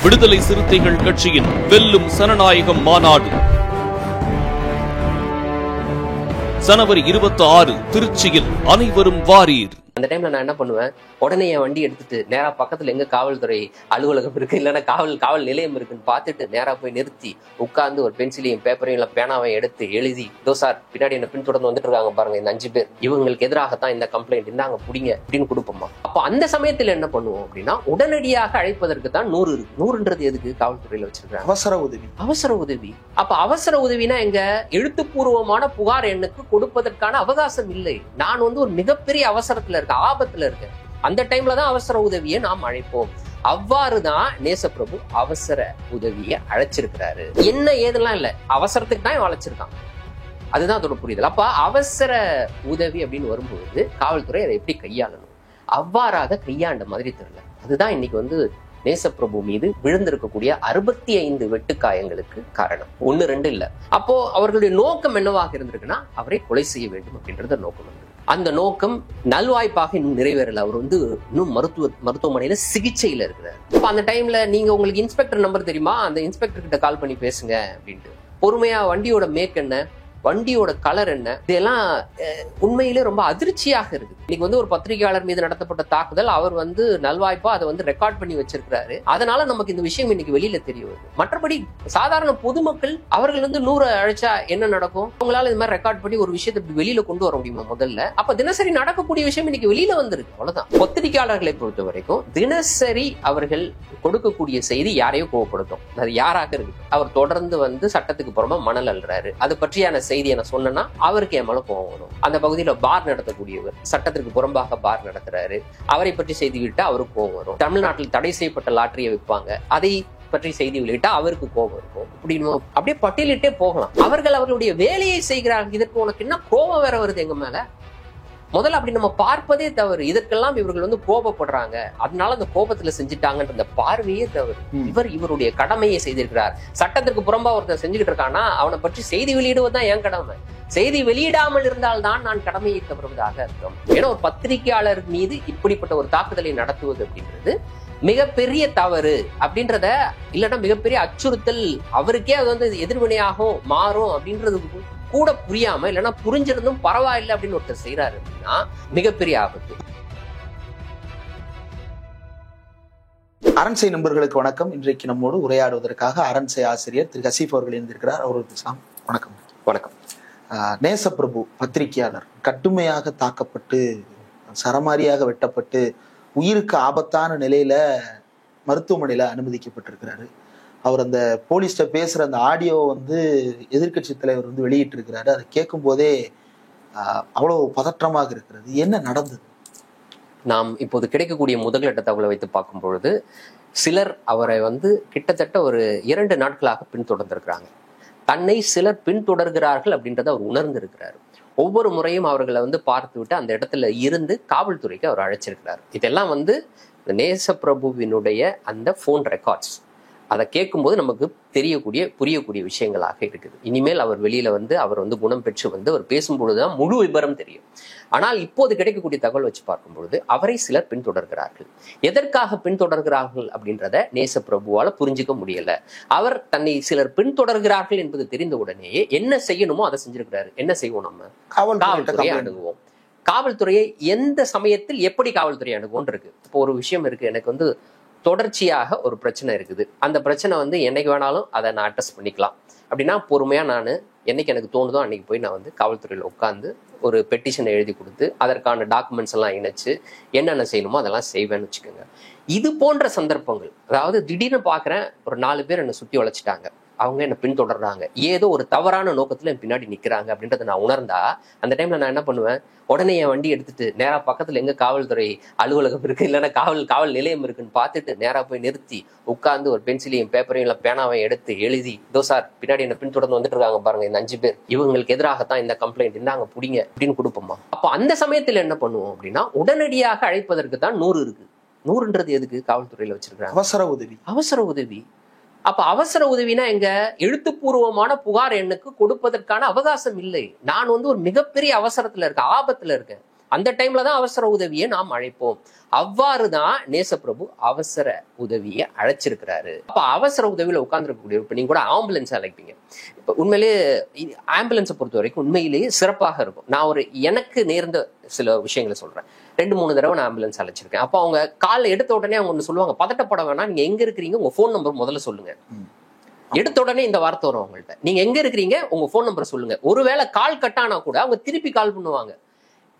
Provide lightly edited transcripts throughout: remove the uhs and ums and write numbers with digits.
விடுதலை சிறுத்தைகள் கட்சியின் வெல்லும் சனநாயகம் மாநாடு ஜனவரி 26 திருச்சியில் அனைவரும் வாரீர். அந்த டைம்ல நான் என்ன பண்ணுவேன், உடனே என் வண்டி எடுத்துட்டு நேரா பக்கத்துல எங்க காவல்துறை அலுவலகம் இருக்கு இல்லைன்னா காவல் நிலையம் இருக்குன்னு பார்த்துட்டு நேரா போய் நிறுத்தி உட்கார்ந்து ஒரு பென்சிலையும் பேப்பரையும் இல்லை பேனாவையும் எடுத்து எழுதி, இதோ சார் பின்னாடி என்ன பின்தொடர்ந்து வந்துட்டு இருக்காங்க பாருங்க இந்த 5 பேர், இவங்களுக்கு எதிராகத்தான் இந்த கம்ப்ளைண்ட், இந்தாங்க புடிங்க அப்படின்னு கொடுப்போமா. அப்போ அந்த சமயத்துல என்ன பண்ணுவோம் அப்படின்னா, உடனடியாக அழைப்பதற்கு தான் 100 இருக்கு. 100ன்றது எதுக்கு காவல்துறையில வச்சிருக்காங்க? அவசர உதவி. அப்ப அவசர உதவினா எங்க? எழுத்துப்பூர்வமான புகார் எண்ணுக்கு கொடுப்பதற்கான அவகாசம் இல்லை. நான் ஒரு மிகப்பெரிய அவசரத்துல ஆபத்துல இருக்கு, அந்த டைம்ல தான் அவசர உதவியை நாம் அழைப்போம். அவ்வாறுதான் நேசப்பிரபு அவசர உதவியை அழைச்சிருக்கிறாரு. என்ன ஏதெல்லாம் இல்ல, அவசரத்துக்கு தான் அழைச்சிருக்கான். அதுதான் அதோட புரிதல். அப்ப அவசர உதவி அப்படின்னு வரும்போது காவல்துறை அதை எப்படி கையாளணும், அவ்வாறாக கையாண்ட மாதிரி தெரியல. அதுதான் இன்னைக்கு நேசப்பிரபு மீது விழுந்திருக்கக்கூடிய 65 வெட்டுக்காயங்களுக்கு காரணம். 1 2 இல்ல. அப்போ அவர்களுடைய நோக்கம் என்னவாக இருந்திருக்குன்னா, அவரை கொலை செய்ய வேண்டும் அப்படின்றது நோக்கம். அந்த நோக்கம் நல்வாய்ப்பாக இன்னும் நிறைவேறல. அவர் இன்னும் மருத்துவமனையில சிகிச்சையில இருக்கிறார். அப்ப அந்த டைம்ல நீங்க உங்களுக்கு இன்ஸ்பெக்டர் நம்பர் தெரியுமா, அந்த இன்ஸ்பெக்டர் கிட்ட கால் பண்ணி பேசுங்க அப்படின்ட்டு. பொறுமையா வண்டியோட மேக் என்ன, வண்டியோட கலர் என்ன, இதெல்லாம் உண்மையிலே ரொம்ப அதிர்ச்சியாக இருக்கு. இன்னைக்கு ஒரு பத்திரிகையாளர் மீது நடத்தப்பட்ட தாக்குதல், அவர் நல்வாய்ப்பா அதை ரெக்கார்ட் பண்ணி வச்சிருக்கிறாரு. அதனால நமக்கு இந்த விஷயம் இன்னைக்கு வெளியில தெரிய வருது. மற்றபடி சாதாரண பொதுமக்கள் அவர்கள் 100 அழைச்சா என்ன நடக்கும்? அவங்களால இந்த மாதிரி ரெக்கார்ட் பண்ணி ஒரு விஷயத்தை வெளியில கொண்டு வர முடியுமா முதல்ல? அப்ப தினசரி நடக்கக்கூடிய விஷயம் இன்னைக்கு வெளியில வந்திருக்கு, அவ்வளவுதான். பத்திரிகையாளர்களை பொறுத்த வரைக்கும் தினசரி அவர்கள் கொடுக்கக்கூடிய செய்தி யாரையோ கோவப்படுத்தும். அது யாராக இருக்கு. அவர் தொடர்ந்து சட்டத்துக்கு புறமா மணல் அள்ளுறாரு, அது பற்றியான செய்தியை நான் சொன்னா அவருக்கு என் மேல கோவம் வரும். அந்த பகுதியில பார் நடத்தக்கூடியவர் சட்டத்திற்கு புறம்பாக பார் நடத்துறாரு, அவரை பற்றி செய்தி விட்டா அவருக்கு கோவம் வரும். தமிழ்நாட்டில் தடை செய்யப்பட்ட லாட்டரியை விற்பாங்க, அதை பற்றி செய்தி வெளியிட்டா அவருக்கு கோபம் இருக்கும். அப்படின்னு அப்படியே பட்டியலிட்டே போகலாம். அவர்களுடைய வேலையை செய்கிறார்கள். இதற்கு உனக்கு என்ன கோபம் வேற வருது எங்க மேல? முதல்ல அப்படி நம்ம பார்ப்பதே தவறு. இதற்கெல்லாம் இவர்கள் கோபப்படுறாங்க, அதனால அந்த கோபத்துல செஞ்சுட்டாங்கன்ற அந்த பார்வையே தவறு. இவருடைய கடமையை செய்திருக்கிறார். சட்டத்திற்கு புறம்பா ஒருத்தர் செஞ்சுக்கிட்டு இருக்கானா அவனை பற்றி செய்தி வெளியிடுவதுதான் என் கடமை. செய்தி வெளியிடாமல் இருந்தால் தான் நான் கடமையை தவறுவதாக அர்த்தம். ஏன்னா ஒரு பத்திரிகையாளர் மீது இப்படிப்பட்ட ஒரு தாக்குதலை நடத்துவது அப்படின்றது மிகப்பெரிய தவறு அப்படின்றத, இல்லைன்னா மிகப்பெரிய அச்சுறுத்தல், அவருக்கே அது எதிர்வினையாகும் மாறும் அப்படின்றது கூட புரியாம, இல்லைன்னா புரிஞ்சிருந்தும் பரவாயில்லை அப்படின்னு ஒருத்தர் செய்யறாரு அப்படின்னா மிகப்பெரிய ஆபத்து. அரண்சை நண்பர்களுக்கு வணக்கம். இன்றைக்கு நம்மோடு உரையாடுவதற்காக அரண்சை ஆசிரியர் திரு ஹசீப் அவர்கள் இருந்திருக்கிறார். அவர்களுக்கு வணக்கம். வணக்கம். நேசப்பிரபு பத்திரிகையாளர் கட்டுமையாக தாக்கப்பட்டு, சரமாரியாக வெட்டப்பட்டு, உயிருக்கு ஆபத்தான நிலையில மருத்துவமனையில அனுமதிக்கப்பட்டிருக்கிறாரு. அவர் அந்த போலீஸ்ட பேசுற அந்த ஆடியோ எதிர்கட்சி தலைவர் வெளியிட்டு இருக்கிறாரு. அதை கேட்கும் போதே அவ்வளவு பதற்றமாக இருக்கிறது. என்ன நடந்தது? நாம் இப்போது கிடைக்கக்கூடிய முதல்கட்ட தகவலை வைத்து பார்க்கும் பொழுது சிலர் அவரை கிட்டத்தட்ட ஒரு 2 நாட்களாக பின்தொடர்ந்திருக்கிறாங்க. தன்னை சிலர் பின்தொடர்கிறார்கள் அப்படின்றத அவர் உணர்ந்திருக்கிறார். ஒவ்வொரு முறையும் அவர்களை பார்த்து விட்டு அந்த இடத்துல இருந்து காவல்துறைக்கு அவர் அழைச்சிருக்கிறார். இதெல்லாம் நேசப்பிரபுவினுடைய அந்த போன் ரெக்கார்ட்ஸ், அதை கேட்கும்போது நமக்கு புரியக்கூடிய விஷயங்களாக இருக்குது. இனிமேல் அவர் வெளியில அவர் குணம் பெற்று அவர் பேசும்பொழுதுதான் முழு விபரம் தெரியும். ஆனால் இப்போது கிடைக்கக்கூடிய தகவல் வச்சு பார்க்கும்பொழுது அவரை சிலர் பின்தொடர்கிறார்கள். எதற்காக பின்தொடர்கிறார்கள் அப்படின்றத நேசப்பிரபுவால புரிஞ்சுக்க முடியல. அவர் தன்னை சிலர் பின்தொடர்கிறார்கள் என்பது தெரிந்த உடனேயே என்ன செய்யணுமோ அதை செஞ்சிருக்கிறாரு. என்ன செய்வோம்? நம்ம காவல்துறையை அணுகுவோம். காவல்துறையை எந்த சமயத்தில் எப்படி காவல்துறை அணுகுவோம் இருக்கு. இப்போ ஒரு விஷயம் இருக்கு, எனக்கு தொடர்ச்சியாக ஒரு பிரச்சனை இருக்குது. அந்த பிரச்சனை என்னைக்கு வேணாலும் அதை நான் அட்ரஸ் பண்ணிக்கலாம் அப்படின்னா பொறுமையா நான் என்னைக்கு எனக்கு தோணுதோ அன்னைக்கு போய் நான் காவல்துறையில் உட்காந்து ஒரு பெட்டிஷனை எழுதி கொடுத்து அதற்கான டாக்குமெண்ட்ஸ் எல்லாம் இணைச்சு என்னென்ன செய்யணுமோ அதெல்லாம் செய்வேன்னு வச்சுக்கோங்க. இது போன்ற சந்தர்ப்பங்கள், அதாவது திடீர்னு பார்க்குறேன் ஒரு 4 பேர் என்னை சுற்றி வளைச்சிட்டாங்க, அவங்க என்ன பின்தொடர்றாங்க, ஏதோ ஒரு தவறான நோக்கத்துல என் பின்னாடி நிக்கிறாங்க அப்படின்றத நான் உணர்ந்தா அந்த டைம்ல நான் என்ன பண்ணுவேன், உடனே என் வண்டி எடுத்துட்டு நேரா பக்கத்துல எங்க காவல்துறை அலுவலகம் இருக்கு இல்லைன்னா காவல் நிலையம் இருக்குன்னு பார்த்துட்டு நேரா போய் நிறுத்தி உட்கார்ந்து ஒரு பென்சிலையும் பேப்பரையும் இல்லை பேனாவையும் எடுத்து எழுதி, இதோ சார் பின்னாடி என்ன பின்தொடர்ந்து வந்துட்டு இருக்காங்க பாருங்க இந்த 5 பேர், இவங்களுக்கு எதிராகத்தான் இந்த கம்ப்ளைண்ட், இந்தாங்க புடிங்க அப்படின்னு கொடுப்போமா. அப்போ அந்த சமயத்துல என்ன பண்ணுவோம் அப்படின்னா, உடனடியாக அழைப்பதற்கு தான் 100 இருக்கு. 100ன்றது எதுக்கு காவல்துறையில வச்சிருக்காங்க? அவசர உதவி. அப்ப அவசர உதவினா எங்க? எழுத்துப்பூர்வமான புகார் எண்ணுக்கு கொடுப்பதற்கான அவகாசம் இல்லை. நான் ஒரு மிகப்பெரிய அவசரத்துல இருக்கேன், ஆபத்துல இருக்கேன், அந்த டைம்ல தான் அவசர உதவியை நாம் அழைப்போம். அவ்வாறுதான் நேசப்பிரபு அவசர உதவியை அழைச்சிருக்கிறாரு. அப்ப அவசர உதவியில உட்கார்ந்துருக்கக்கூடிய இப்ப நீங்க கூட ஆம்புலன்ஸ் அழைப்பீங்க. இப்ப உண்மையிலேயே ஆம்புலன்ஸை பொறுத்த வரைக்கும் உண்மையிலேயே சிறப்பாக இருக்கும். நான் எனக்கு நேர்ந்த சில விஷயங்களை சொல்றேன். 2-3 தடவை நான் ஆம்புலன்ஸ் அழைச்சிருக்கேன். அப்போ அவங்க கால் எடுத்த உடனே அவங்க ஒண்ணு சொல்லுவாங்க, பதட்டப்பட வேணாம், நீங்க எங்க இருக்கிறீங்க, உங்க போன் நம்பர் முதல்ல சொல்லுங்க. எடுத்த உடனே இந்த வார்த்தை வரும் அவங்கள்ட்ட, நீங்க எங்க இருக்கிறீங்க, உங்க போன் நம்பர் சொல்லுங்க. ஒருவேளை கால் கட் ஆனா கூட அவங்க திருப்பி கால் பண்ணுவாங்க.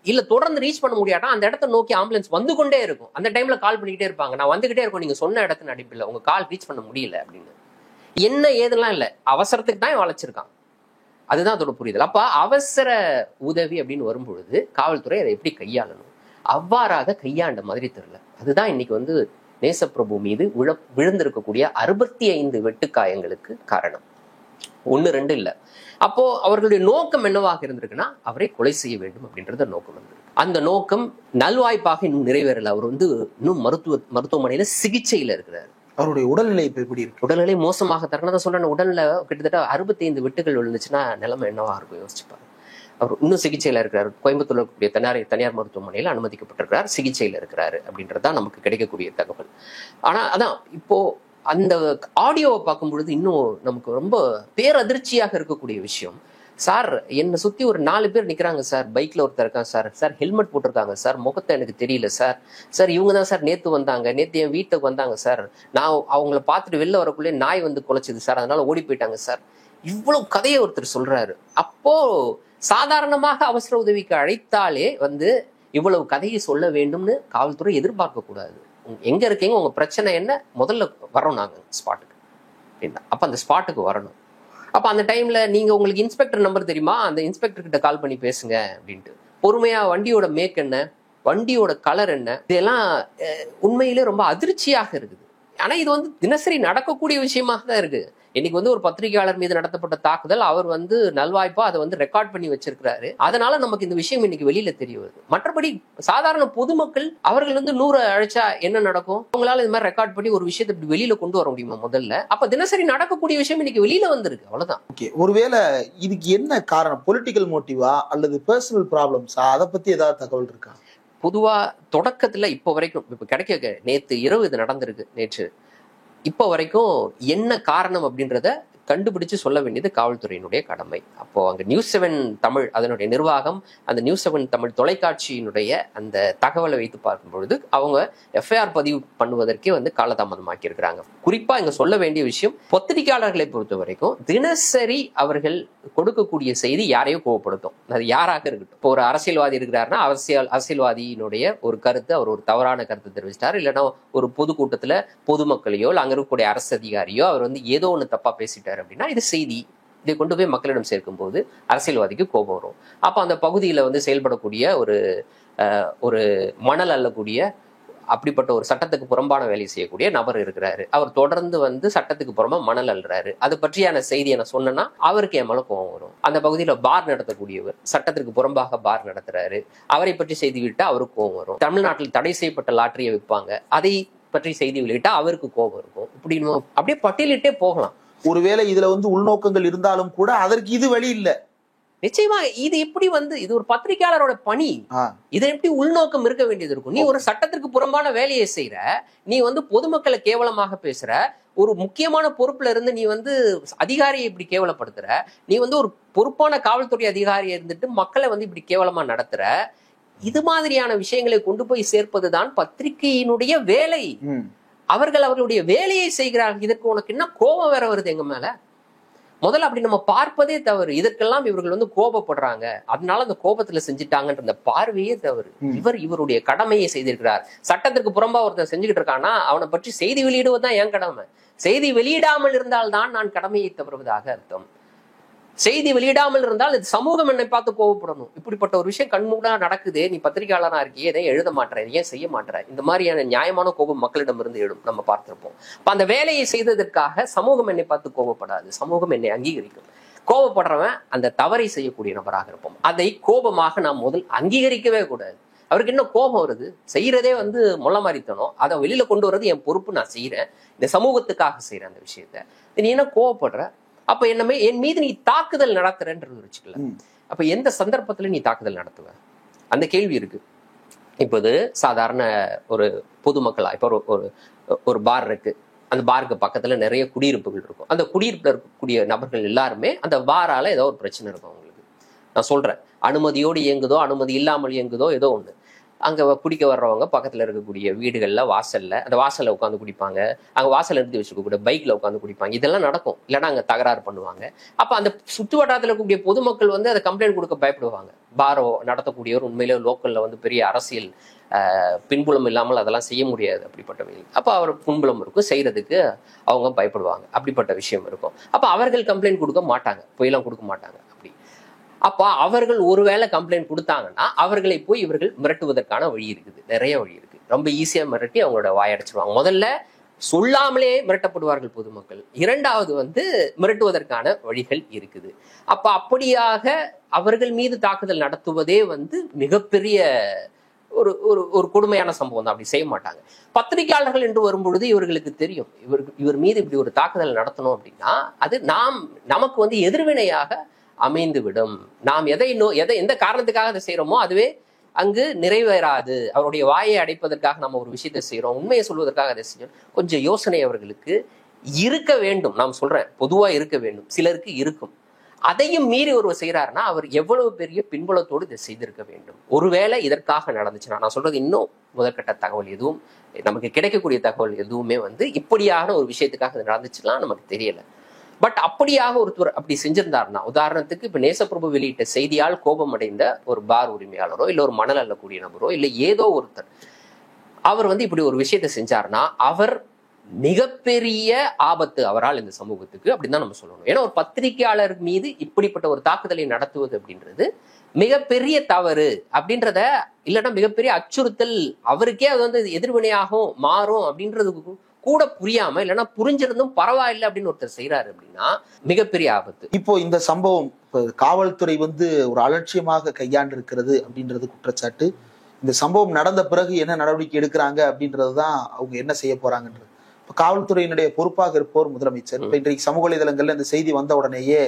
இல்ல தொடர்ந்து ரீச் பண்ண முடியாட்டா அந்த இடத்த நோக்கி ஆம்புலன்ஸ் வந்து கொண்டே இருக்கும். அந்த டைம்ல கால் பண்ணிக்கிட்டே இருப்பாங்க, நான் வந்துகிட்டே இருக்கோம், நீங்க சொன்ன இடத்துல அடிப்பில்லை, உங்க கால் ரீச் பண்ண முடியல அப்படின்னு. என்ன ஏதெல்லாம் இல்ல, அவசரத்துக்கு தான் வளைச்சிருக்கான். அதுதான் அதோட புரிதல். அப்ப அவசர உதவி அப்படின்னு வரும்பொழுது காவல்துறை அதை எப்படி கையாளணும், அவ்வாறாக கையாண்ட மாதிரி தெரியல. அதுதான் இன்னைக்கு நேசப்பிரபு மீது விழுந்திருக்கக்கூடிய 65 வெட்டுக்காயங்களுக்கு காரணம். 1-2 இல்ல. அப்போ அவர்களுடைய நோக்கம் என்னவாக இருந்திருக்குன்னா, அவரை கொலை செய்ய வேண்டும் அப்படின்றத நோக்கம் இருந்திருக்கு. அந்த நோக்கம் நல்வாய்ப்பாக இன்னும் நிறைவேறல. அவர் இன்னும் மருத்துவமனையில சிகிச்சையில இருக்கிறார். அவருடைய உடல்நிலை இப்ப எப்படி இருக்கு? உடல்நிலை மோசமாக தரணும் சொல்றேன். உடல்ல கிட்டத்தட்ட 65 வெட்டுகள் விழுந்துச்சுன்னா நிலைமை என்னவா இருக்கும் யோசிச்சுப்பாரு. அவர் இன்னும் சிகிச்சையில இருக்கிறார். கோயம்புத்தூர்ல இருக்கக்கூடிய தனியார் மருத்துவமனையில் அனுமதிக்கப்பட்டிருக்கிறார், சிகிச்சையில இருக்கிறாரு அப்படின்றதுதான் நமக்கு கிடைக்கக்கூடிய தகவல். ஆனா அதான் இப்போ அந்த ஆடியோவை பார்க்கும் பொழுது இன்னும் நமக்கு ரொம்ப பேரதிர்ச்சியாக இருக்கக்கூடிய விஷயம், சார் என்னை சுத்தி ஒரு 4 பேர் நிக்கிறாங்க சார், பைக்ல ஒருத்தர் இருக்காங்க சார் ஹெல்மெட் போட்டிருக்காங்க சார், முகத்தை எனக்கு தெரியல சார் இவங்க தான் சார் நேத்து வந்தாங்க, நேத்து என் வீட்டுக்கு வந்தாங்க சார், நான் அவங்கள பார்த்துட்டு வெளில வரக்குள்ளே நாய் குலைச்சது சார், அதனால ஓடி போயிட்டாங்க சார். இவ்வளவு கதையை ஒருத்தர் சொல்றாரு. அப்போ சாதாரணமாக அவசர உதவிக்கு அழைத்தாலே இவ்வளவு கதையை சொல்ல வேண்டும்னு காவல்துறை எதிர்பார்க்க கூடாது. எங்க இருக்கீங்க, உங்க பிரச்சனை என்ன, முதல்ல வரோம் நாங்க ஸ்பாட்டுக்கு அப்படின்னா. அப்ப அந்த ஸ்பாட்டுக்கு வரணும். அப்ப அந்த டைம்ல நீங்க உங்களுக்கு இன்ஸ்பெக்டர் நம்பர் தெரியுமா, அந்த இன்ஸ்பெக்டர் கிட்ட கால் பண்ணி பேசுங்க அப்படின்ட்டு பொறுமையா வண்டியோட மேக் என்ன, வண்டியோட கலர் என்ன, இதெல்லாம் உண்மையிலே ரொம்ப அதிர்ச்சியாக இருக்குது. ஆனா இது தினசரி நடக்கக்கூடிய விஷயமாக தான் இருக்கு. இன்னைக்கு ஒரு பத்திரிகையாளர் மீது நடத்தப்பட்ட தாக்குதல், அவர் நல்வாய்ப்பா அதை ரெக்கார்ட் பண்ணி வச்சிருக்கிறாரு. அதனால நமக்கு இந்த விஷயம் இன்னைக்கு வெளியில தெரிய வருது. மற்றபடி சாதாரண பொதுமக்கள் அவர்கள் 100 அழைச்சா என்ன நடக்கும், அவங்களால இது மாதிரி ரெக்கார்ட் பண்ணி ஒரு விஷயத்தை இப்படி வெளியில கொண்டு வர முடியுமா முதல்ல? அப்ப தினசரி நடக்கக்கூடிய விஷயம் இன்னைக்கு வெளியில வந்திருக்கு, அவ்வளவுதான். ஓகே, ஒருவேளை இதுக்கு என்ன காரணம், பொலிட்டிக்கல் மோட்டிவா அல்லது பர்சனல் ப்ராப்ளம்ஸா, அதை பத்தி ஏதாவது தகவல் இருக்கா? பொதுவா தொடக்கத்துல இப்ப வரைக்கும் இப்ப கிடைக்க நேற்று இரவு இது நடந்திருக்கு, நேற்று இப்போ வரைக்கும் என்ன காரணம் அப்படின்றத கண்டுபிடிச்சு சொல்ல வேண்டியது காவல்துறையினுடைய கடமை. அப்போ அங்க News7 தமிழ் அதனுடைய நிர்வாகம் அந்த News7 தமிழ் தொலைக்காட்சியினுடைய அந்த தகவலை வைத்து பார்க்கும் பொழுது அவங்க எஃப்ஐஆர் பதிவு பண்ணுவதற்கே காலதாமதமாக்கி இருக்கிறாங்க. குறிப்பா இங்க சொல்ல வேண்டிய விஷயம், பத்திரிகையாளர்களை பொறுத்த வரைக்கும் தினசரி அவர்கள் கொடுக்கக்கூடிய செய்தி யாரையும் கோவப்படுத்தும். அது யாராக இருக்கட்டும். இப்போ ஒரு அரசியல்வாதி இருக்கிறாருன்னா அரசியல்வாதியினுடைய ஒரு கருத்து, அவர் ஒரு தவறான கருத்தை தெரிவிச்சிட்டாரு, இல்லைன்னா ஒரு பொதுக்கூட்டத்துல பொதுமக்களையோ அங்க இருக்கக்கூடிய அரசு அதிகாரியோ அவர் ஏதோ ஒண்ணு தப்பா பேசிட்டாரு அப்படின்னா இது செய்தி. இதை கொண்டு போய் மக்களிடம் சேர்க்கும் போது அரசியல்வாதிக்கு கோபம் வரும். அப்ப அந்த பகுதியில செயல்படக்கூடிய ஒரு மணல் அள்ளக்கூடிய அப்படிப்பட்ட ஒரு சட்டத்துக்கு புறம்பான வேலையை செய்யக்கூடிய நபர் இருக்கிறாரு. அவர் தொடர்ந்து சட்டத்துக்கு புறம்பா மணல் அள்ளுறாரு. அது பற்றியான செய்தியை நான் சொன்னேன்னா அவருக்கு என் மேல கோபம் வரும். அந்த பகுதியில பார் நடத்தக்கூடியவர் சட்டத்திற்கு புறம்பாக பார் நடத்துறாரு, அவரை பற்றி செய்தி விட்டா அவருக்கு கோபம் வரும். தமிழ்நாட்டில் தடை செய்யப்பட்ட லாட்டரியை விற்பாங்க, அதை பற்றி செய்தி வெளியிட்டா அவருக்கு கோபம் இருக்கும். இப்படி அப்படியே பட்டியலிட்டே போகலாம். ஒருவேளை இதுல உள்நோக்கங்கள் இருந்தாலும் கூட அதற்கு இது வழி இல்ல. நிச்சயமா இது எப்படி இது ஒரு பத்திரிகையாளரோட பணி, இதை எப்படி உள்நோக்கம் இருக்க வேண்டியது இருக்கும்? நீ ஒரு சட்டத்திற்கு புறம்பான வேலையை செய்யற, நீ பொதுமக்களை கேவலமாக பேசுற, ஒரு முக்கியமான பொறுப்புல இருந்து நீ அதிகாரியை இப்படி கேவலப்படுத்துற, நீ ஒரு பொறுப்பான காவல்துறை அதிகாரியை இருந்துட்டு மக்களை இப்படி கேவலமா நடத்துற. இது மாதிரியான விஷயங்களை கொண்டு போய் சேர்ப்பதுதான் பத்திரிகையினுடைய வேலை. அவர்களுடைய வேலையை செய்கிறார்கள். இதற்கு உனக்கு என்ன கோபம் வேற வருது எங்க மேல? முதல்ல அப்படி நம்ம பார்ப்பதே தவறு. இதற்கெல்லாம் இவர்கள் கோபப்படுறாங்க, அதனால அந்த கோபத்துல செஞ்சுட்டாங்கன்ற அந்த பார்வையே தவறு. இவருடைய கடமையை செய்திருக்கிறார். சட்டத்திற்கு புறம்பா ஒருத்தர் செஞ்சுக்கிட்டு இருக்கானா அவனை பற்றி செய்தி வெளியிடுவதுதான் என் கடமை. செய்தி வெளியிடாமல் இருந்தால்தான் நான் கடமையை தவறுவதாக அர்த்தம். செய்தி வெளியிடாமல் இருந்தால் இது சமூகம் என்னை பார்த்து கோவப்படணும். இப்படிப்பட்ட ஒரு விஷயம் கண்மூடா நடக்குது, நீ பத்திரிகையாளனா இருக்கியே, எதை எழுத மாட்டேற, ஏன் செய்ய மாட்டேற, இந்த மாதிரியான நியாயமான கோபம் மக்களிடம் இருந்து எழும். நம்ம பார்த்திருப்போம். அப்ப அந்த வேலையை செய்ததற்காக சமூகம் என்னை பார்த்து கோபப்படாது, சமூகம் என்னை அங்கீகரிக்கும். கோபப்படுறவன் அந்த தவறை செய்யக்கூடிய நபராக இருப்போம். அதை கோபமாக நாம் முதல் அங்கீகரிக்கவே கூடாது. அவருக்கு என்ன கோபம் வருது, செய்யறதே மொள்ள மாதிரித்தனம், அதை வெளியில கொண்டு வர்றது என் பொறுப்பு, நான் செய்யறேன், இந்த சமூகத்துக்காக செய்யறேன் அந்த விஷயத்த, நீ என்ன கோவப்படுற? அப்ப என் மீது நீ தாக்குதல் நடத்துறன்றது வச்சுக்கல. அப்ப எந்த சந்தர்ப்பத்துல நீ தாக்குதல் நடத்துவ? அந்த கேள்வி இருக்கு. இப்போது சாதாரண ஒரு பொதுமக்களா இப்போ ஒரு பார் இருக்கு, அந்த பாருக்கு பக்கத்துல நிறைய குடியிருப்புகள் இருக்கும். அந்த குடியிருப்புல இருக்கக்கூடிய நபர்கள் எல்லாருமே அந்த பாரால ஏதோ ஒரு பிரச்சனை இருக்கும் அவங்களுக்கு. நான் சொல்றேன், அனுமதியோடு இயங்குதோ அனுமதி இல்லாமல் இயங்குதோ ஏதோ ஒண்ணு. அங்க குடிக்க வர்றவங்க பக்கத்துல இருக்கக்கூடிய வீடுகள்ல அந்த வாசல்ல உட்காந்து குடிப்பாங்க, அங்க வாசல் நிறுத்தி வச்சுக்கக்கூடிய பைக்ல உட்காந்து குடிப்பாங்க. இதெல்லாம் நடக்கும். இல்லைன்னா அங்க தகராறு பண்ணுவாங்க. அப்ப அந்த சுற்று வட்டாரத்துல இருக்கக்கூடிய பொதுமக்கள் அதை கம்ப்ளைண்ட் கொடுக்க பயப்படுவாங்க. பாரோ நடத்தக்கூடியவர் உண்மையிலே லோக்கல்ல பெரிய அரசியல் பின்புலம் இல்லாமல் அதெல்லாம் செய்ய முடியாது அப்படிப்பட்டவைகள். அப்ப அவர் பின்புலம் இருக்கும், செய்யறதுக்கு அவங்க பயப்படுவாங்க. அப்படிப்பட்ட விஷயம் இருக்கும். அப்ப அவர்கள் கம்ப்ளைண்ட் கொடுக்க மாட்டாங்க, பொய்யெல்லாம் கொடுக்க மாட்டாங்க. அப்படி அப்ப அவர்கள் ஒருவேளை கம்ப்ளைண்ட் கொடுத்தாங்கன்னா அவர்களை போய் இவர்கள் மிரட்டுவதற்கான வழி இருக்குது, நிறைய வழி இருக்கு. ரொம்ப ஈஸியா மிரட்டி அவங்களோட வாயடைச்சிருவாங்க. முதல்ல சொல்லாமலே மிரட்டப்படுவார்கள் பொதுமக்கள். இரண்டாவது மிரட்டுவதற்கான வழிகள் இருக்குது. அப்ப அப்படியாக அவர்கள் மீது தாக்குதல் நடத்துவதே மிகப்பெரிய ஒரு கொடுமையான சம்பவம் தான். அப்படி செய்ய மாட்டாங்க. பத்திரிகையாளர்கள் என்று வரும்பொழுது இவர்களுக்கு தெரியும், இவர் மீது இப்படி ஒரு தாக்குதல் நடத்தணும் அப்படின்னா அது நமக்கு எதிர்வினையாக அமைந்து விடும். நாம் எந்த காரணத்துக்காக அதை செய்யறோமோ அதுவே அங்கு நிறைவேறாது. அவருடைய வாயை அடைப்பதற்காக நம்ம ஒரு விஷயத்தை செய்யறோம், உண்மையை சொல்வதற்காக அதை செய்யணும். கொஞ்சம் யோசனை அவர்களுக்கு இருக்க வேண்டும். நான் சொல்றேன், பொதுவா இருக்க வேண்டும். சிலருக்கு இருக்கும். அதையும் மீறி ஒருவர் செய்யறாருன்னா அவர் எவ்வளவு பெரிய பின்புலத்தோடு இதை செய்திருக்க வேண்டும். ஒருவேளை இதற்காக நடந்துச்சுன்னா, நான் சொல்றது இன்னும் முதற்கட்ட தகவல் எதுவும் நமக்கு கிடைக்கக்கூடிய தகவல் எதுவுமே இப்படியான ஒரு விஷயத்துக்காக இது நடந்துச்சுலாம் நமக்கு தெரியல. பட் அப்படியாக ஒருத்தர் அப்படி செஞ்சிருந்தாருன்னா, உதாரணத்துக்கு இப்ப நேசப்பிரபு வெளியிட்ட செய்தியால் கோபம் அடைந்த ஒரு பார் உரிமையாளரோ இல்ல ஒரு மணல் அள்ளக்கூடிய நபரோ இல்ல ஏதோ ஒருத்தர் அவர் இப்படி ஒரு விஷயத்தை செஞ்சாருன்னா அவர் மிகப்பெரிய ஆபத்து அவரால் இந்த சமூகத்துக்கு அப்படின்னு தான் நம்ம சொல்லணும். ஏன்னா ஒரு பத்திரிகையாளர் மீது இப்படிப்பட்ட ஒரு தாக்குதலை நடத்துவது அப்படின்றது மிகப்பெரிய தவறு அப்படின்றத, இல்லைன்னா மிகப்பெரிய அச்சுறுத்தல், அவருக்கே அது எதிர்வினையாகவும் மாறும் அப்படின்றதுக்கு கூட புரியாம, இல்லைன்னா புரிஞ்சிருந்தும் பரவாயில்லை அப்படின்னு ஒருத்தர் செய்யறாரு அப்படின்னா மிகப்பெரிய ஆபத்து. இப்போ இந்த சம்பவம் காவல்துறை ஒரு அலட்சியமாக கையாண்டு இருக்கிறது அப்படின்றது குற்றச்சாட்டு. இந்த சம்பவம் நடந்த பிறகு என்ன நடவடிக்கை எடுக்கிறாங்க அப்படின்றதுதான் அவங்க என்ன செய்ய போறாங்கன்றது. இப்ப காவல்துறையினுடைய பொறுப்பாக இருப்போர் முதலமைச்சர். இப்ப இன்றைக்கு சமூக வலைதளங்கள்ல இந்த செய்தி வந்த உடனேயே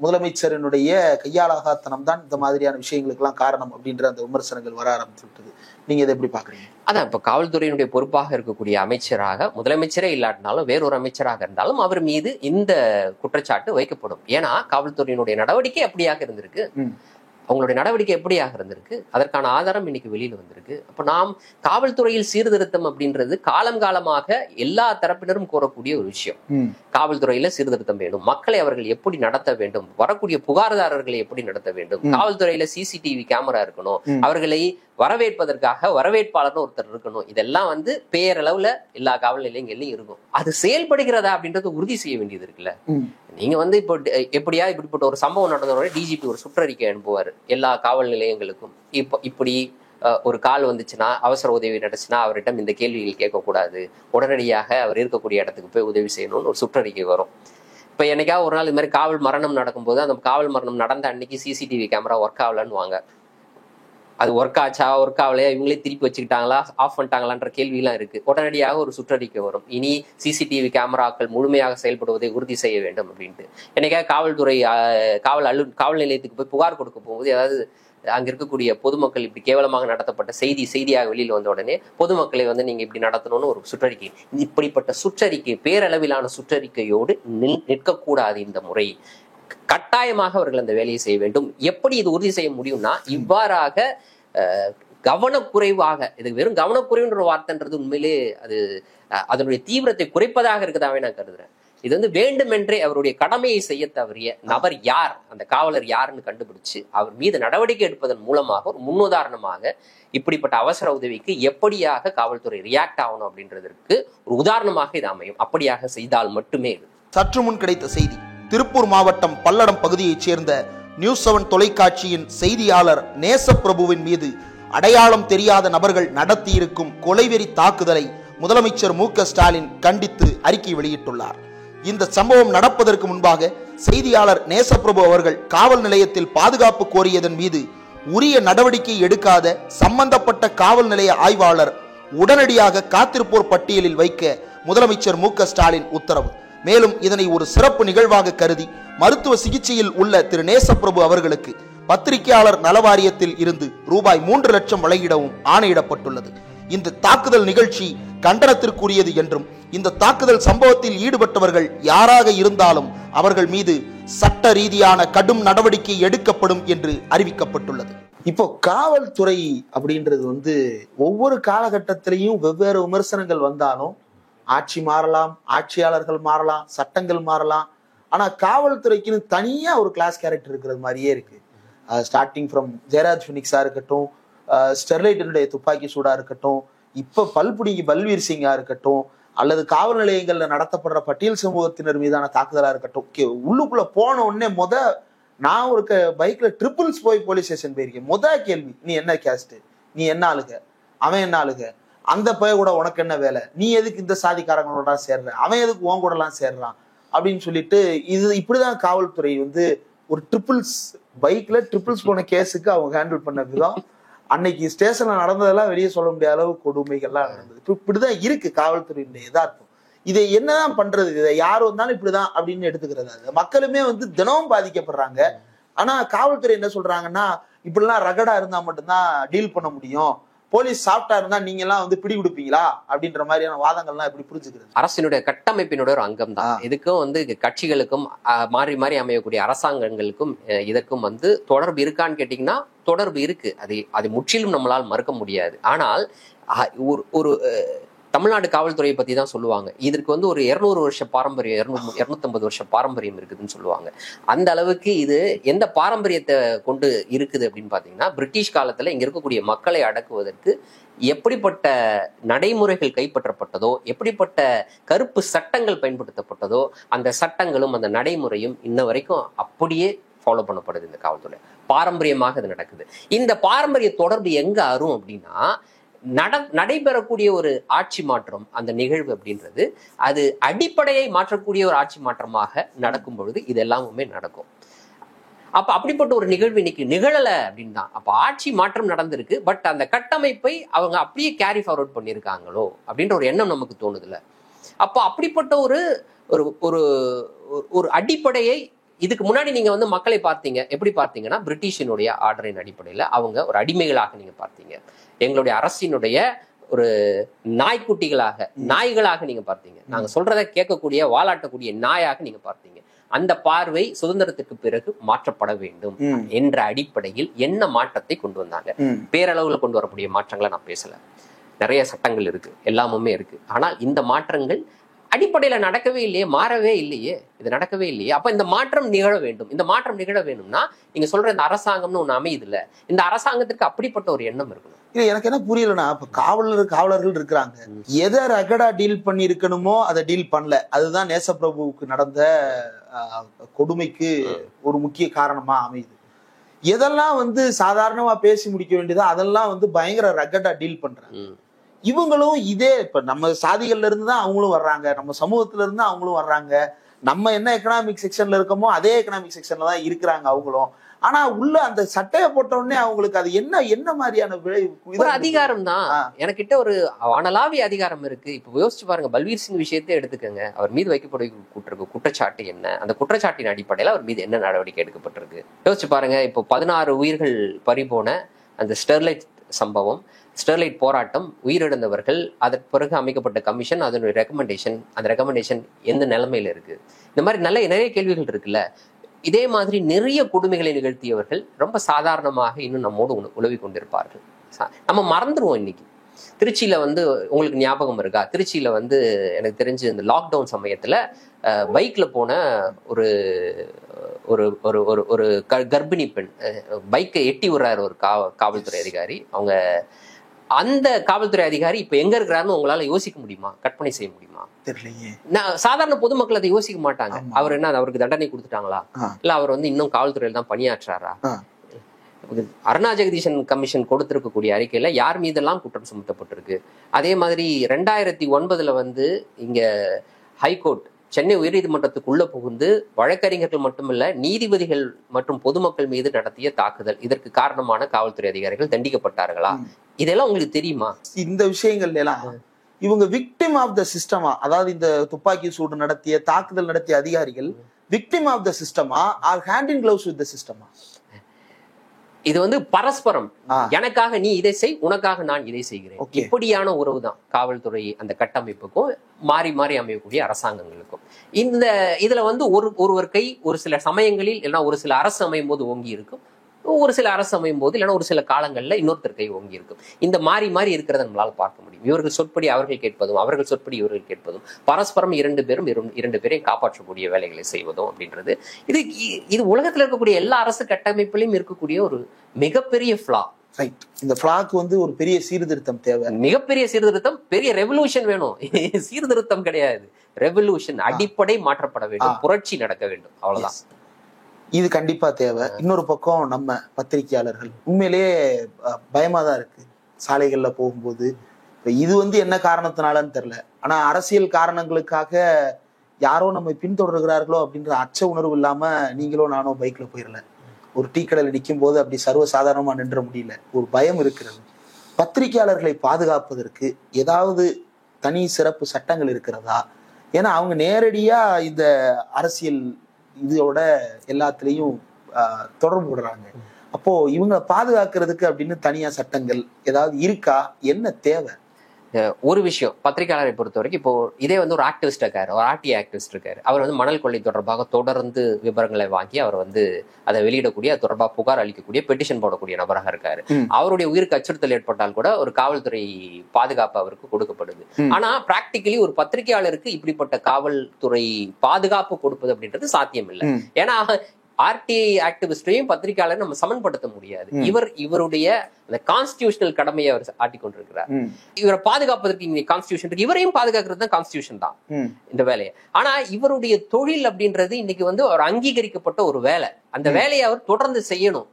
முதலமைச்சரினுடைய கையாளாகத்தனம் தான் இந்த மாதிரியான விஷயங்களுக்கு எல்லாம் காரணம் அப்படின்ற அந்த விமர்சனங்கள் வர ஆரம்பித்து விட்டது. நீங்க இதை எப்படி பாக்குறீங்க? அதான் இப்ப காவல்துறையினுடைய பொறுப்பாக இருக்கக்கூடிய அமைச்சராக முதலமைச்சரே இல்லாட்டினாலும் வேறொரு அமைச்சராக இருந்தாலும் அவர் மீது இந்த குற்றச்சாட்டு வைக்கப்படும். ஏன்னா காவல்துறையினுடைய நடவடிக்கை அப்படியாக இருந்திருக்கு. அவங்களுடைய நடவடிக்கை எப்படியாக இருந்திருக்கு, அதற்கான ஆதாரம் இன்னைக்கு வெளியில வந்திருக்கு. அப்ப நாம் காவல்துறையில் சீர்திருத்தம் அப்படின்றது காலமாக எல்லா தரப்பினரும் கோரக்கூடிய ஒரு விஷயம். காவல்துறையில சீர்திருத்தம் வேண்டும், மக்களை அவர்கள் எப்படி நடத்த வேண்டும், வரக்கூடிய புகார்தாரர்களை எப்படி நடத்த வேண்டும், காவல்துறையில சிசிடிவி கேமரா இருக்கணும், அவர்களை வரவேற்பதற்காக வரவேற்பாளர்னு ஒருத்தர் இருக்கணும். இதெல்லாம் பேரளவுல எல்லா காவல் நிலையங்கள்லயும் இருக்கும். அது செயல்படுகிறதா அப்படின்றது உறுதி செய்ய வேண்டியது இருக்குல்ல. நீங்க இப்போ எப்படியா இப்படிப்பட்ட ஒரு சம்பவம் நடந்தவரை டிஜிபி ஒரு சுற்றறிக்கை அனுப்புவார் எல்லா காவல் நிலையங்களுக்கும். இப்படி ஒரு கால் வந்துச்சுன்னா, அவசர உதவி நடச்சுன்னா அவரிடம் இந்த கேள்விகள் கேட்கக்கூடாது, உடனடியாக அவர் இருக்கக்கூடிய இடத்துக்கு போய் உதவி செய்யணும்னு ஒரு சுற்றறிக்கை வரும். இப்ப என்னைக்காவது ஒரு நாள் இது மாதிரி காவல் மரணம் நடக்கும்போது அந்த காவல் மரணம் நடந்த அன்னைக்கு சிசிடிவி கேமரா ஒர்க் ஆகலன்னு வாங்க. அது ஒர்க் ஆச்சா ஒர்க் ஆகலையா, இவங்களே திருப்பி வச்சுக்கிட்டாங்களா ஆஃப் பண்ணிட்டாங்களான்ற கேள்வியெல்லாம் இருக்கு. உடனடியாக ஒரு சுற்றறிக்கை வரும், இனி சிசிடிவி கேமராக்கள் முழுமையாக செயல்படுவதை உறுதி செய்ய வேண்டும் அப்படின்ட்டு. என்னைக்காக காவல்துறை காவல் நிலையத்துக்கு போய் புகார் கொடுக்க போகும்போது ஏதாவது அங்க இருக்கக்கூடிய பொதுமக்கள் இப்படி கேவலமாக நடத்தப்பட்ட செய்தியாக வெளியில் வந்த உடனே பொதுமக்களை நீங்க இப்படி நடத்தணும்னு ஒரு சுற்றறிக்கை, இப்படிப்பட்ட சுற்றறிக்கை பேரளவிலான சுற்றறிக்கையோடு நிற்கக்கூடாது. இந்த முறை கட்டாயமாக அவர்கள் அந்த வேலையை செய்ய வேண்டும். எப்படி இது உறுதி செய்ய முடியும்னா, இவ்வாறாக கவனக்குறைவாக, இது வெறும் கவனக்குறைவுன்ற வார்த்தைன்றது உண்மையிலே அதனுடைய தீவிரத்தை குறைப்பதாக இருக்கதாவே நான் கருதுறேன். இது வேண்டுமென்றே அவருடைய கடமையை செய்ய தவறிய நபர் யார், அந்த காவலர் யாருன்னு கண்டுபிடிச்சு அவர் மீது நடவடிக்கை எடுப்பதன் மூலமாக ஒரு முன்னுதாரணமாக இப்படிப்பட்ட அவசர உதவிக்கு எப்படியாக காவல்துறை ரியாக்ட் ஆகணும் அப்படின்றதற்கு ஒரு உதாரணமாக இது அமையும். அப்படியாக செய்தால் மட்டுமே. சற்று முன் கிடைத்த செய்தி, திருப்பூர் மாவட்டம் பல்லடம் பகுதியைச் சேர்ந்த நியூஸ் 7 தொலைக்காட்சியின் செய்தியாளர் நேசப்பிரபுவின் மீது அடையாளம் தெரியாத நபர்கள் நடத்தியிருக்கும் கொலைவெறி தாக்குதலை முதலமைச்சர் மு.க.ஸ்டாலின் கண்டித்து அறிக்கை வெளியிட்டுள்ளார். இந்த சம்பவம் நடப்பதற்கு முன்பாக செய்தியாளர் நேசப்பிரபு அவர்கள் காவல் நிலையத்தில் பாதுகாப்பு கோரியதன் மீது உரிய நடவடிக்கை எடுக்காத சம்பந்தப்பட்ட காவல் நிலைய ஆய்வாளர் உடனடியாக காத்திருப்போர் பட்டியலில் வைக்க முதலமைச்சர் மு.க.ஸ்டாலின் உத்தரவு. மேலும் இதனை ஒரு சிறப்பு நிகழ்வாக கருதி மருத்துவ சிகிச்சையில் உள்ள திரு நேசப்பிரபு அவர்களுக்கு பத்திரிகையாளர் நல வாரியத்தில் இருந்து ரூபாய் 3 லட்சம் வழங்கிடவும் ஆணையிடப்பட்டுள்ளது. இந்த தாக்குதல் நிகழ்ச்சி கண்டனத்திற்குரியது என்றும் இந்த தாக்குதல் சம்பவத்தில் ஈடுபட்டவர்கள் யாராக இருந்தாலும் அவர்கள் மீது சட்ட ரீதியான கடும் நடவடிக்கை எடுக்கப்படும் என்று அறிவிக்கப்பட்டுள்ளது. இப்போ காவல்துறை அப்படின்றது ஒவ்வொரு காலகட்டத்திலையும் வெவ்வேறு விமர்சனங்கள் வந்தாலும் ஆட்சி மாறலாம், ஆட்சியாளர்கள் மாறலாம், சட்டங்கள் மாறலாம். ஆனா காவல்துறைக்குன்னு தனியா ஒரு கிளாஸ் கேரக்டர் இருக்கிறது மாதிரியே இருக்கு. ஸ்டார்டிங் ஃப்ரம் ஜெயராஜ் பினிக்ஸா இருக்கட்டும், ஸ்டெர்லைட்டினுடைய துப்பாக்கி சூடா இருக்கட்டும், இப்ப பல்புடிங்கி பல்வீர் சிங்கா இருக்கட்டும், அல்லது காவல் நிலையங்கள்ல நடத்தப்படுற பட்டியல் சமூகத்தினர் மீதான தாக்குதலா இருக்கட்டும், உள்ளுக்குள்ள போன உடனே நான் ஒரு பைக்ல ட்ரிபிள்ஸ் போய் போலீஸ் ஸ்டேஷன் போயிருக்கேன். கேள்வி, நீ என்ன கேஸ்ட், நீ என்ன ஆளுக, அவன் என்ன ஆளுக, அந்த பைய கூட உனக்கு என்ன வேலை, நீ எதுக்கு இந்த சாதிக்காரங்களோட சேர்ற, அவன் எதுக்கு உன் கூட எல்லாம் சேர்றான் அப்படின்னு சொல்லிட்டு இப்படிதான் காவல்துறை ஒரு பைக்ல ட்ரிபிள்ஸ் போன கேஸுக்கு அவங்க ஹேண்டில் பண்ண விதம், அன்னைக்கு ஸ்டேஷன்ல நடந்ததெல்லாம் வெளியே சொல்ல முடியாத அளவு கொடுமைகள்லாம் நடந்தது. இப்படிதான் இருக்கு காவல்துறையினுடைய யதார்த்தம். இதை என்னதான் பண்றது, இதை யார் வந்தாலும் இப்படிதான் அப்படின்னு எடுத்துக்கிறது. மக்களுமே தினமும் பாதிக்கப்படுறாங்க. ஆனா காவல்துறை என்ன சொல்றாங்கன்னா, இப்படிலாம் ரகடா இருந்தா மட்டும்தான் டீல் பண்ண முடியும், போலீஸ் சாஃப்டா இருந்தா நீங்க எல்லாம் பிடி கொடுப்பீங்களா அப்படின்ற மாதிரியான வாதங்கள்லாம் எப்படி புரிஞ்சுக்கிறது? அரசினுடைய கட்டமைப்பினுடைய ஒரு அங்கம் தான். இதுக்கும் கட்சிகளுக்கும் மாறி மாறி அமையக்கூடிய அரசாங்கங்களுக்கும் இதற்கும் தொடர்பு இருக்கான்னு கேட்டீங்கன்னா தொடர்பு இருக்கு. அது முற்றிலும் நம்மளால் மறுக்க முடியாது. ஆனால் ஒரு தமிழ்நாடு காவல்துறையை பத்தி தான் சொல்லுவாங்க. இதற்கு ஒரு 200 வருஷ பாரம்பரியம், 250 வருஷ பாரம்பரியம் இருக்குதுன்னு சொல்லுவாங்க. அந்த அளவுக்கு இது எந்த பாரம்பரியத்தை கொண்டு இருக்குது அப்படின்னு பாத்தீங்கன்னா, பிரிட்டிஷ் காலத்துல இங்க இருக்கக்கூடிய மக்களை அடக்குவதற்கு எப்படிப்பட்ட நடைமுறைகள் கைப்பற்றப்பட்டதோ, எப்படிப்பட்ட கருப்பு சட்டங்கள் பயன்படுத்தப்பட்டதோ, அந்த சட்டங்களும் அந்த நடைமுறையும் இன்ன வரைக்கும் அப்படியே ஃபாலோ பண்ணப்படுது. இந்த காவல்துறை பாரம்பரியமாக இது நடக்குது. இந்த பாரம்பரிய தொடர்பு எங்க அரும் அப்படின்னா, நடைபெறக்கூடிய ஒரு ஆட்சி மாற்றம், அந்த நிகழ்வு அப்படின்றது அது அடிப்படையை மாற்றக்கூடிய ஒரு ஆட்சி மாற்றமாக நடக்கும் பொழுது இது எல்லாமே நடக்கும். அப்ப அப்படிப்பட்ட ஒரு நிகழ்வு இன்னைக்கு நிகழல அப்படின்னு தான். அப்ப ஆட்சி மாற்றம் நடந்திருக்கு, பட் அந்த கட்டமைப்பை அவங்க அப்படியே கேரி ஃபார்வர்ட் பண்ணியிருக்காங்களோ அப்படின்ற ஒரு எண்ணம் நமக்கு தோணுதுல. அப்போ அப்படிப்பட்ட ஒரு ஒரு அடிப்படையை இதுக்கு முன்னாடி நீங்க மக்களை பார்த்தீங்க, எப்படி பார்த்தீங்கன்னா பிரிட்டிஷினுடைய ஆர்டரின் அடிப்படையில அவங்க ஒரு அடிமைகளாக நீங்க பார்த்தீங்க. எங்களுடைய அரசினுடைய ஒரு நாய்க்குட்டிகளாக, நாய்களாக நீங்க பார்த்தீங்க. நாங்க சொல்றதை கேட்கக்கூடிய, வாலாட்டக்கூடிய நாயாக நீங்க பார்த்தீங்க. அந்த பார்வை சுதந்திரத்துக்கு பிறகு மாற்றப்பட வேண்டும் என்ற அடிப்படையில் என்ன மாற்றத்தை கொண்டு வந்தாங்க? பேரளவுல கொண்டு வரக்கூடிய மாற்றங்களை நான் பேசல. நிறைய சட்டங்கள் இருக்கு, எல்லாமுமே இருக்கு. ஆனால் இந்த மாற்றங்கள் அடிப்படையில நடக்கவே இல்லையே, மாறவே இல்லையே, இது நடக்கவே இல்லையே. அப்ப இந்த மாற்றம் நிகழ வேண்டும். இந்த மாற்றம் நிகழ வேணும்னா நீங்க சொல்ற இந்த அரசாங்கம்னு ஒண்ணு அமையுது இல்ல, இந்த அரசாங்கத்துக்கு அப்படிப்பட்ட ஒரு எண்ணம் இருக்கணும். இல்ல, எனக்கு என்ன புரியலன்னா, இப்ப காவலர்கள் இருக்கிறாங்க, எதை ரகடா டீல் பண்ணி இருக்கணுமோ அதை டீல் பண்ணல. அதுதான் நேசப்பிரபுவுக்கு நடந்த கொடுமைக்கு ஒரு முக்கிய காரணமா அமையுது. எதெல்லாம் சாதாரணமா பேசி முடிக்க வேண்டியதோ அதெல்லாம் பயங்கர ரகடா டீல் பண்றாங்க. இவங்களும் இதே, இப்ப நம்ம சாதிகள்ல இருந்து தான் அவங்களும் வர்றாங்க, நம்ம சமூகத்துல இருந்து அவங்களும் வர்றாங்க. நம்ம என்ன எக்கனாமிக் செக்ஷன்ல இருக்கோமோ அதே எக்கனாமிக் செக்ஷன்ல தான் இருக்கிறாங்க அவங்களும். ஆனா உள்ள அந்த சட்டையை போட்ட உடனே அவங்களுக்கு அது என்ன மாதிரியான ஒரு அதிகாரம் தான். எனக்கிட்ட ஒரு அனலாவிய அதிகாரம் இருக்கு. இப்ப யோசிச்சு பாருங்க, பல்வீர் சிங் விஷயத்தை எடுத்துக்கங்க. அவர் மீது வைக்கப்பட்ட குற்றச்சாட்டு என்ன, அந்த குற்றச்சாட்டின் அடிப்படையில் அவர் மீது என்ன நடவடிக்கை எடுக்கப்பட்டிருக்கு யோசிச்சு பாருங்க. இப்போ 16 உயிர்கள் பறிபோன அந்த ஸ்டெர்லைட் சம்பவம், ஸ்டெர்லைட் போராட்டம், உயிரிழந்தவர்கள், அதற்கு பிறகு அமைக்கப்பட்ட கமிஷன், அதனுடைய ரெக்கமெண்டேஷன், அந்த ரெக்கமெண்டேஷன் எந்த நிலைமையில இருக்கு? இந்த மாதிரி நிறைய கேள்விகள் இருக்குல்ல. இதே மாதிரி நிறைய கொடுமைகளை நிகழ்த்தியவர்கள் ரொம்ப சாதாரணமாக இன்னும் நம்மோடு உழவி கொண்டிருப்பார்கள். நம்ம மறந்துடுவோம். இன்னைக்கு திருச்சியில உங்களுக்கு ஞாபகம் இருக்கா? திருச்சியில எனக்கு தெரிஞ்சு இந்த லாக்டவுன் சமயத்துல பைக்ல போன ஒரு ஒரு ஒரு ஒரு கர்ப்பிணி பெண் பைக்கை எட்டி விடுறாரு ஒரு காவல்துறை அதிகாரி. அவங்க அந்த காவல்துறை அதிகாரி இப்ப எங்க இருக்கிறாருன்னு உங்களால யோசிக்க முடியுமா? கற்பனை செய்ய முடியுமா? சாதாரண பொதுமக்கள் அதை யோசிக்க மாட்டாங்க. அவர் என்ன, அவருக்கு தண்டனை கொடுத்துட்டாங்களா, இல்ல அவர் இன்னும் காவல்துறையில தான் பணியாற்றாரா? அருணா ஜெகதீசன் கமிஷன் கொடுத்திருக்கக்கூடிய அறிக்கையில யார் மீதெல்லாம் குற்றம் சுமத்தப்பட்டிருக்கு. அதே மாதிரி 2009 இங்க ஹைகோர்ட் சென்னை உயர்நீதிமன்றத்துக்குள்ள புகுந்து வழக்கறிஞர்கள் மட்டுமல்ல, நீதிபதிகள் மற்றும் பொதுமக்கள் மீது நடத்திய தாக்குதல், இதற்கு காரணமான காவல்துறை அதிகாரிகள் தண்டிக்கப்பட்டார்களா? இதெல்லாம் உங்களுக்கு தெரியுமா? இந்த விஷயங்கள் எல்லாம் இவங்க விக்டிம் ஆஃப் த சிஸ்டமா? அதாவது இந்த துப்பாக்கி சூடு நடத்திய, தாக்குதல் நடத்திய அதிகாரிகள் விக்டிம் ஆஃப் த சிஸ்டமா or hand in gloves with the சிஸ்டமா? இது வந்து பரஸ்பரம், எனக்காக நீ இதை செய், உனக்காக நான் இதை செய்கிறேன். இப்படியான உறவு தான் காவல்துறை அந்த கட்டமைப்புக்கும் மாறி மாறி அமையக்கூடிய அரசாங்கங்களுக்கும். இதுல வந்து ஒருவர் கை ஒரு சில சமயங்களில் இல்லைன்னா ஒரு சில அரசு அமையும் போது ஓங்கி இருக்கும், ஒரு சில அரசு அமையும் போது இல்லைன்னா ஒரு சில காலங்கள்ல இன்னொருத்தர் கை ஓங்கி இருக்கும். இந்த மாறி மாறி இருக்கிறத நம்மளால பார்க்க முடியும். இவர்கள் சொற்படி அவர்கள் கேட்பதும், அவர்கள் சொற்படி இவர்கள் கேட்பதும், பரஸ்பரம் இரண்டு பேரையும் காப்பாற்றக்கூடிய வேலைகளை செய்வதும் அப்படின்றது இது உலகத்துல இருக்கக்கூடிய எல்லா அரசு கட்டமைப்பிலையும் இருக்கக்கூடிய ஒரு மிகப்பெரிய ஃபிளா. ரைட். இந்த ஃபிளாக்கு வந்து ஒரு பெரிய சீர்திருத்தம் தேவை, மிகப்பெரிய சீர்திருத்தம், பெரிய ரெவல்யூஷன் வேணும். சீர்திருத்தம் கிடையாது, ரெவல்யூஷன், அடிப்படை மாற்றப்பட வேண்டும், புரட்சி நடக்க வேண்டும், அவ்வளவுதான். இது கண்டிப்பா தேவை. இன்னொரு பக்கம் நம்ம பத்திரிகையாளர்கள் உண்மையிலேயே பயமா தான் இருக்கு சாலைகள்ல போகும்போது. இது வந்து என்ன காரணத்தினாலன்னு தெரியல, ஆனா அரசியல் காரணங்களுக்காக யாரோ நம்ம பின்தொடர்கிறார்களோ அப்படின்ற அச்ச உணர்வு இல்லாம நீங்களோ நானோ பைக்ல போயிடல. ஒரு டீ கடையில் நிற்கும் போது அப்படி சர்வசாதாரணமா நின்ற முடியல, ஒரு பயம் இருக்கிறது. பத்திரிகையாளர்களை பாதுகாப்பதற்கு ஏதாவது தனி சிறப்பு சட்டங்கள் இருக்கிறதா? ஏன்னா அவங்க நேரடியா இந்த அரசியல் இதோட எல்லாத்துலயும் தொடர்பு விடுறாங்க. அப்போ இவங்க பாதுகாக்கிறதுக்கு அப்படின்னு தனியா சட்டங்கள் ஏதாவது இருக்கா? என்ன தேவை? ஒரு விஷயம், பத்திரிகையாளரை பொறுத்த வரைக்கும் இப்போ இதே வந்து ஒரு ஆக்டிவிஸ்ட் இருக்காரு, ஒரு ஆர்டி ஆக்டிவிஸ்ட் இருக்காரு. அவர் வந்து மணல் கொள்ளை தொடர்பாக தொடர்ந்து விவரங்களை வாங்கி அவர் வந்து அதை வெளியிடக்கூடிய, அது தொடர்பாக புகார் அளிக்கக்கூடிய, பெட்டிஷன் போடக்கூடிய நபராக இருக்காரு. அவருடைய உயிருக்கு அச்சுறுத்தல் ஏற்பட்டால் கூட ஒரு காவல்துறை பாதுகாப்பு அவருக்கு கொடுக்கப்படுது. ஆனா பிராக்டிகலி ஒரு பத்திரிகையாளருக்கு இப்படிப்பட்ட காவல்துறை பாதுகாப்பு கொடுப்பது அப்படின்றது சாத்தியம் இல்லை. ஏன்னா ஆர்டிஐ ஆக்டிவிஸ்டையும் பத்திரிகையாளர் நம்ம சமன்படுத்த முடியாது. இவருடைய அந்த கான்ஸ்டிடியூஷனல் கடமையை அவர் ஆட்டிக்கொண்டிருக்கிறார். இவரை பாதுகாப்பதற்கு இங்க கான்ஸ்டிடியூஷன் இருக்கு, இவரையும் பாதுகாக்கிறது தான் கான்ஸ்டிடியூஷன் தான் இந்த வேலையை. ஆனா இவருடைய தொழில் அப்படின்றது இன்னைக்கு வந்து அவர் அங்கீகரிக்கப்பட்ட ஒரு வேலை. அந்த வேலையை அவர் தொடர்ந்து செய்யணும்.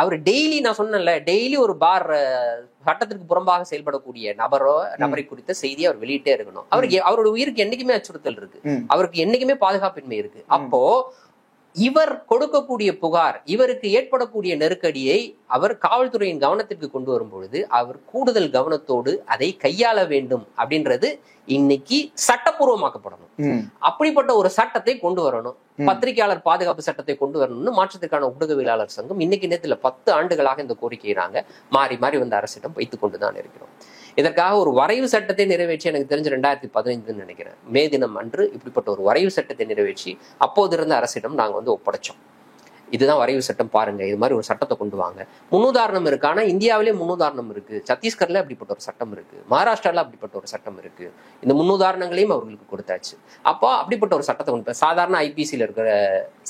அவர் டெய்லி, நான் சொன்னேன்ல, டெய்லி ஒரு பார் சட்டத்திற்கு புறம்பாக செயல்படக்கூடிய நபரை குறித்த செய்தியை அவர் வெளியிட்டே இருக்கணும். அவருடைய உயிருக்கு என்னைக்குமே அச்சுறுத்தல் இருக்கு, அவருக்கு என்னைக்குமே பாதுகாப்பின்மை இருக்கு. அப்போ இவர் கொடுக்கக்கூடிய புகார், இவருக்கு ஏற்படக்கூடிய நெருக்கடியை அவர் காவல்துறையின் கவனத்திற்கு கொண்டு வரும் பொழுது அவர் கூடுதல் கவனத்தோடு அதை கையாள வேண்டும் அப்படின்றது இன்னைக்கு சட்டப்பூர்வமாக்கப்படணும். அப்படிப்பட்ட ஒரு சட்டத்தை கொண்டு வரணும். பத்திரிகையாளர் பாதுகாப்பு சட்டத்தை கொண்டு வரணும்னு மாற்றத்துக்கான ஊடகவியலாளர் சங்கம் இன்னைக்கு நேரத்துல 10 ஆண்டுகளாக இந்த கோரிக்கையை நாங்க மாறி மாறி வந்து அரசிடம் வைத்துக் கொண்டுதான் இருக்கிறோம். இதற்காக ஒரு வரைவு சட்டத்தை நிறைவேற்றி, எனக்கு தெரிஞ்ச 2015 நினைக்கிறேன், மே தினம் அன்று இப்படிப்பட்ட ஒரு வரைவு சட்டத்தை நிறைவேற்றி அப்போது இருந்த அரசிடம் நாங்க வந்து ஒப்படைச்சோம். இதுதான் வரைவு சட்டம், பாருங்க, இது மாதிரி ஒரு சட்டத்தை கொண்டு வாங்க. முன்னுதாரணம் இருக்கு, ஆனா இந்தியாவிலே முன்னுதாரணம் இருக்கு. சத்தீஸ்கர்ல அப்படிப்பட்ட ஒரு சட்டம் இருக்கு, மகாராஷ்டிரால அப்படிப்பட்ட ஒரு சட்டம் இருக்கு. இந்த முன்னுதாரணங்களையும் அவர்களுக்கு கொடுத்தாச்சு. அப்போ அப்படிப்பட்ட ஒரு சட்டத்தை கொண்டு, சாதாரண ஐபிசியில இருக்கிற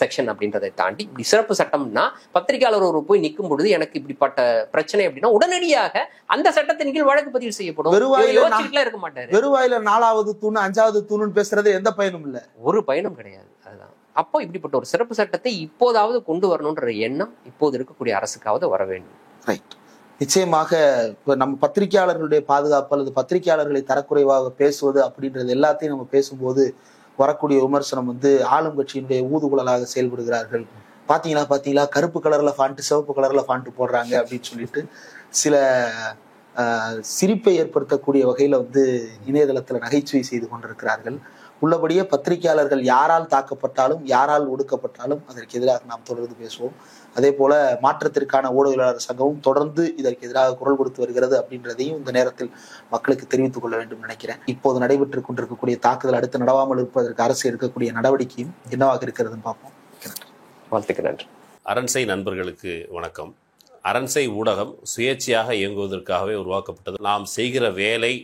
செக்ஷன் அப்படின்றதை தாண்டி இப்படி சிறப்பு சட்டம்னா பத்திரிகையாளர் ஒரு போய் நிற்கும் பொழுது எனக்கு இப்படிப்பட்ட பிரச்சனை அப்படின்னா உடனடியாக அந்த சட்டத்தின் கீழ் வழக்கு பதிவு செய்யப்படும். யோசிச்சுட்டுலாம் இருக்க மாட்டாரு. வெறுவாயில 4வது தூண் 5வது தூணுன்னு பேசுறது எந்த பயனும் இல்ல, ஒரு பயனும் கிடையாது. அதுதான். அப்போ இப்படிப்பட்ட ஒரு சிறப்பு சட்டத்தை இப்போதாவது கொண்டு வரணும்ன்ற எண்ணம் இப்போது இருக்கக்கூடிய அரசுக்காவது வர வேண்டும். ரைட். நிச்சயமாக இப்ப நம்ம பத்திரிகையாளர்களுடைய பாதுகாப்பு அல்லது பத்திரிகையாளர்களை தரக்குறைவாக பேசுவது அப்படின்றது எல்லாத்தையும் நம்ம பேசும்போது வரக்கூடிய விமர்சனம் வந்து ஆளும் கட்சியினுடைய ஊதுகுழலாக செயல்படுகிறார்கள். பாத்தீங்களா கருப்பு கலர்ல ஃபாண்ட், சிவப்பு கலர்ல ஃபாண்ட் போடுறாங்க அப்படின்னு சொல்லிட்டு சில சிரிப்பை ஏற்படுத்தக்கூடிய வகையில வந்து இணையதளத்துல நகைச்சுவை செய்து கொண்டிருக்கிறார்கள். உள்ளபடியே பத்திரிகையாளர்கள் யாரால் தாக்கப்பட்டாலும், யாரால் ஒடுக்கப்பட்டாலும் அதற்கு எதிராக நாம் தொடர்ந்து பேசுவோம். அதே போல மாற்றத்திற்கான ஊடகவியலாளர் சங்கமும் தொடர்ந்து இதற்கு எதிராக குரல் கொடுத்து வருகிறது அப்படின்றதையும் இந்த நேரத்தில் மக்களுக்கு தெரிவித்துக் கொள்ள வேண்டும் நினைக்கிறேன். இப்போது நடைபெற்றுக் கொண்டிருக்கக்கூடிய தாக்குதல் அடுத்து நடவாமல் இருப்பதற்கு அரசு எடுக்கக்கூடிய நடவடிக்கையும் என்னவாக இருக்கிறதுன்னு பார்ப்போம். வாழ்த்துக்கு நன்றி. அரண்சை நண்பர்களுக்கு வணக்கம். அரண்சை ஊடகம் சுயேட்சையாக இயங்குவதற்காகவே உருவாக்கப்பட்டது. நாம் செய்கிற வேலை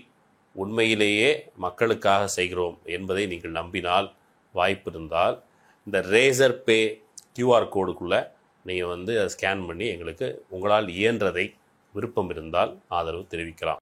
உண்மையிலேயே மக்களுக்காக செய்கிறோம் என்பதை நீங்கள் நம்பினால், வாய்ப்பு இருந்தால் இந்த ரேசர் பே QR கோடுக்குள்ளே நீங்கள் வந்து அதை ஸ்கேன் பண்ணி எங்களுக்கு உங்களால் இயன்றதை, விருப்பம் இருந்தால் ஆதரவு தெரிவிக்கலாம்.